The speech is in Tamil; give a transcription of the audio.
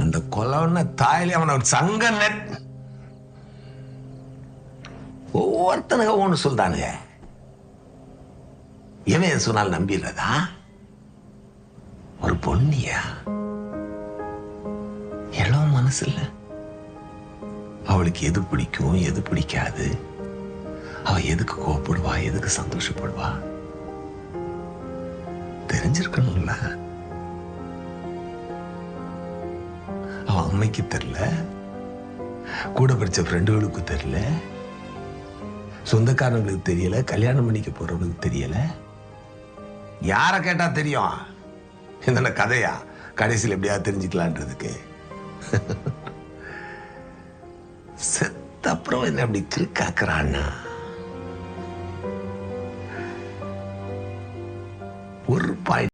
அந்த கொலவன தாயிலே அவன சங்க நெட் ஒவ்வொருத்தனுங்க ஒண்ணு சொல்றானுங்க. எவன் சொன்னால் நம்பிடுறதா? ஒரு பொண்ணியா எல்லாம் மனசு இல்ல. அவளுக்கு எது பிடிக்கும் எது பிடிக்காது, அவ எதுக்கு கோபப்படுவா எதுக்கு சந்தோஷப்படுவா தெரிஞ்சிருக்கணும்ல. அவ அம்மைக்கு தெரியல, கூட படிச்ச ஃப்ரெண்டுகளுக்கு தெரியல, சொந்தக்காரங்களுக்கு தெரியல, கல்யாணம் பண்ணிக்க போறவங்களுக்கு தெரியல. யார கேட்டா தெரியும்? இந்த கதையா கடைசியில் எப்படியாவது தெரிஞ்சுக்கலான்றதுக்கு. செத்த அப்புறம் என்ன அப்படி கிறுக்காக்குறான்னா ஒரு பாயிண்ட்